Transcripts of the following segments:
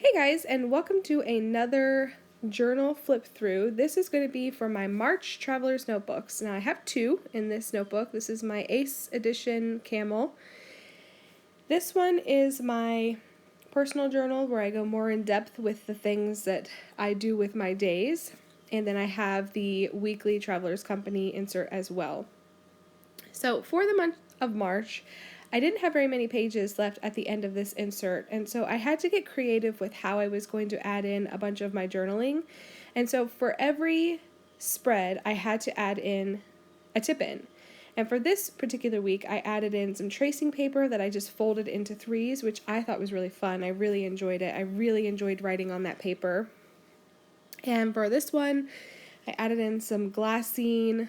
Hey guys, and welcome to another journal flip through. This is going to be for my March Traveler's Notebooks. Now I have two in this notebook. This is my Ace Edition Camel. This one is my personal journal where I go more in depth with the things that I do with my days. And then I have the weekly Traveler's Company insert as well. So for the month of March, I didn't have very many pages left at the end of this insert, and so I had to get creative with how I was going to add in a bunch of my journaling. And so for every spread, I had to add in a tip-in. And for this particular week, I added in some tracing paper that I just folded into threes, which I thought was really fun. I really enjoyed it. I really enjoyed writing on that paper. And for this one, I added in some glassine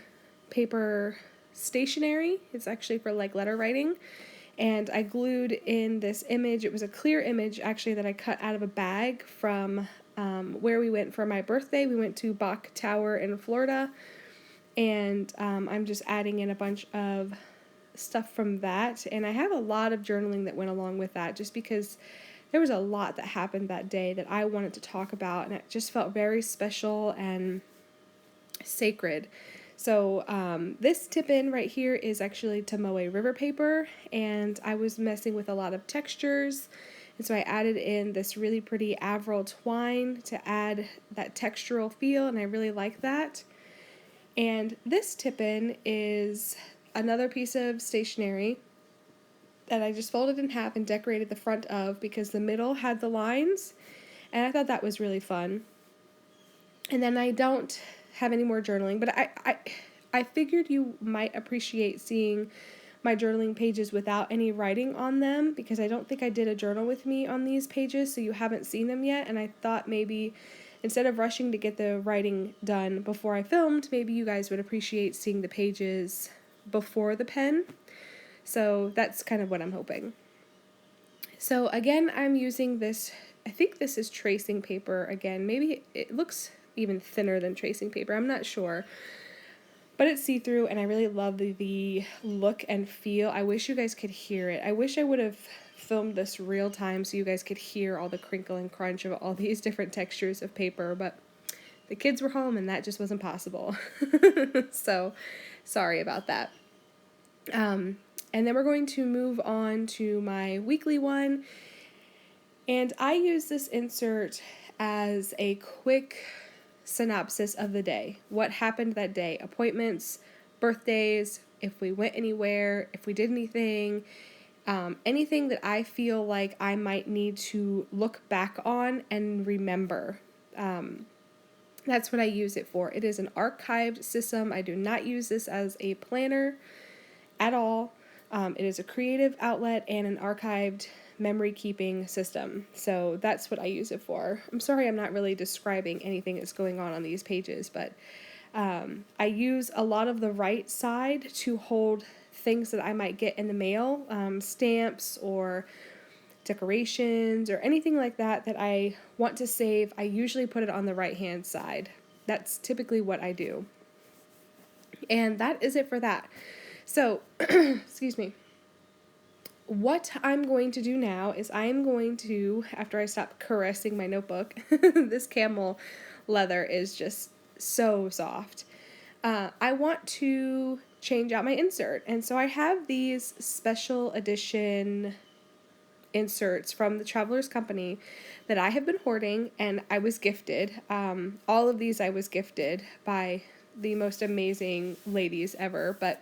paper stationery. It's actually for like letter writing. And I glued in this image. It was a clear image actually that I cut out of a bag from where we went for my birthday. We went to Bach Tower in Florida. And I'm just adding in a bunch of stuff from that. And I have a lot of journaling that went along with that just because there was a lot that happened that day that I wanted to talk about. And it just felt very special and sacred. So this tip-in right here is actually Tomoe River paper, and I was messing with a lot of textures, and so I added in this really pretty Avril twine to add that textural feel, and I really like that. And this tip-in is another piece of stationery that I just folded in half and decorated the front of because the middle had the lines, and I thought that was really fun. And then I don't have any more journaling, but I figured you might appreciate seeing my journaling pages without any writing on them because I don't think I did a journal with me on these pages, so you haven't seen them yet, and I thought maybe instead of rushing to get the writing done before I filmed, maybe you guys would appreciate seeing the pages before the pen. So that's kind of what I'm hoping. So again, I'm using this, I think this is tracing paper again. Maybe it looks even thinner than tracing paper. I'm not sure. But it's see-through, and I really love the look and feel. I wish you guys could hear it. I wish I would have filmed this real time so you guys could hear all the crinkle and crunch of all these different textures of paper, but the kids were home and that just wasn't possible. So, sorry about that. And then we're going to move on to my weekly one. And I use this insert as a quick synopsis of the day. What happened that day? Appointments, birthdays, if we went anywhere, if we did anything, anything that I feel like I might need to look back on and remember. That's what I use it for. It is an archived system. I do not use this as a planner at all. It is a creative outlet and an archived memory keeping system. So that's what I use it for. I'm sorry I'm not really describing anything that's going on these pages, but I use a lot of the right side to hold things that I might get in the mail, stamps or decorations or anything like that that I want to save. I usually put it on the right hand side. That's typically what I do. And that is it for that. So, excuse me. What I'm going to do now is I am going to, after I stop caressing my notebook, this camel leather is just so soft. I want to change out my insert. And so I have these special edition inserts from the Traveler's Company that I have been hoarding and I was gifted. All of these I was gifted by the most amazing ladies ever, but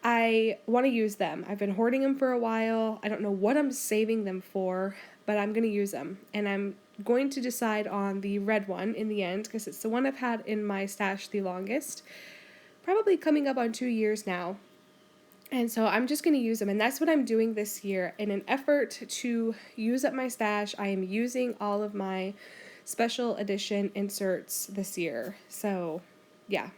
I want to use them. I've been hoarding them for a while. I don't know what I'm saving them for, but I'm going to use them. And I'm going to decide on the red one in the end because it's the one I've had in my stash the longest. Probably coming up on 2 years now. And so I'm just going to use them. And that's what I'm doing this year. In an effort to use up my stash, I am using all of my special edition inserts this year. So, yeah.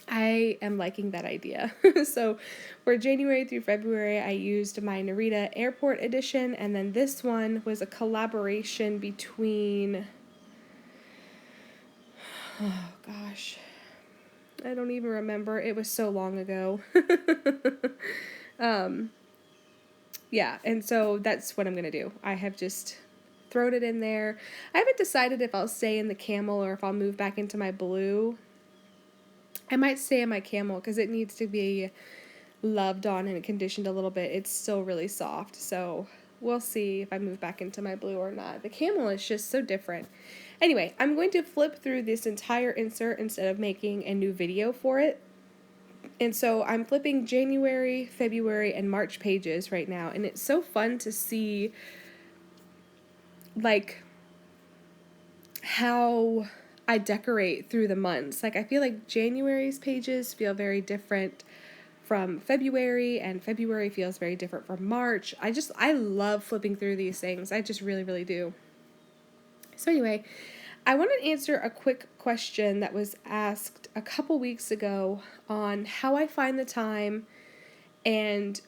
I am liking that idea. So for January through February, I used my Narita Airport edition, and then this one was a collaboration between, oh gosh, I don't even remember. It was so long ago. Yeah, and so that's what I'm going to do. I have just thrown it in there. I haven't decided if I'll stay in the camel or if I'll move back into my blue. I might stay in my camel because it needs to be loved on and conditioned a little bit. It's still really soft, so we'll see if I move back into my blue or not. The camel is just so different. Anyway, I'm going to flip through this entire insert instead of making a new video for it. And so I'm flipping January, February, and March pages right now, and it's so fun to see like how I decorate through the months. Like I feel like January's pages feel very different from February, and February feels very different from March. I love flipping through these things. I just really, really do. So anyway, I want to answer a quick question that was asked a couple weeks ago on how I find the time and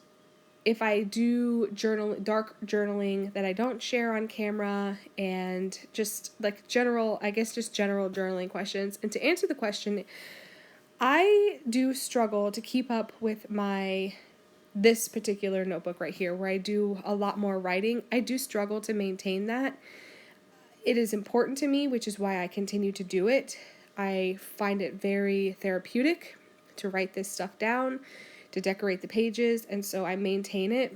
if I do dark journaling that I don't share on camera, and just like general journaling questions. And to answer the question, I do struggle to keep up with this particular notebook right here where I do a lot more writing. I do struggle to maintain that. It is important to me, which is why I continue to do it. I find it very therapeutic to write this stuff down, to decorate the pages, and so I maintain it.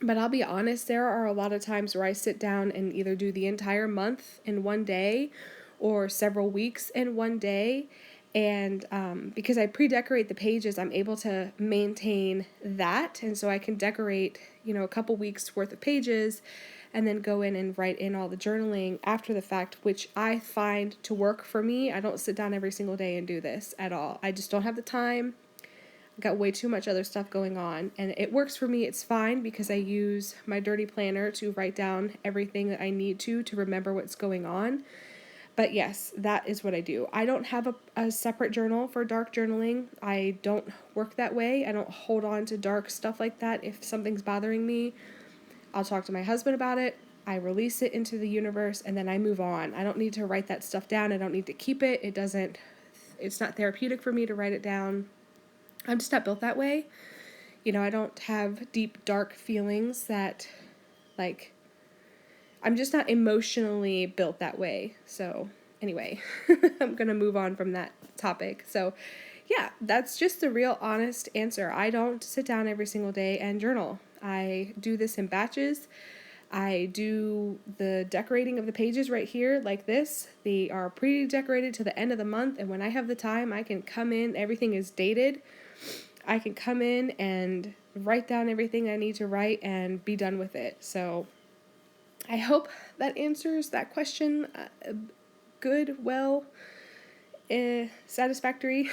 But I'll be honest, there are a lot of times where I sit down and either do the entire month in one day or several weeks in one day. And because I pre-decorate the pages, I'm able to maintain that. And so I can decorate, a couple weeks worth of pages and then go in and write in all the journaling after the fact, which I find to work for me. I don't sit down every single day and do this at all. I just don't have the time. I've got way too much other stuff going on, and it works for me. It's fine because I use my dirty planner to write down everything that I need to remember what's going on. But yes, that is what I do. I don't have a separate journal for dark journaling. I don't work that way. I don't hold on to dark stuff like that. If something's bothering me, I'll talk to my husband about it. I release it into the universe, and then I move on. I don't need to write that stuff down. I don't need to keep it. It's not therapeutic for me to write it down. I'm just not built that way. I don't have deep, dark feelings that, I'm just not emotionally built that way. So, anyway, I'm going to move on from that topic. So, yeah, that's just the real honest answer. I don't sit down every single day and journal. I do this in batches. I do the decorating of the pages right here like this. They are pre-decorated to the end of the month, and when I have the time, I can come in. Everything is dated. I can come in and write down everything I need to write and be done with it. So I hope that answers that question satisfactory.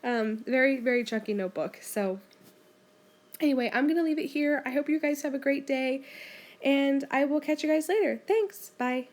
Very, very chunky notebook. So anyway, I'm going to leave it here. I hope you guys have a great day, and I will catch you guys later. Thanks. Bye.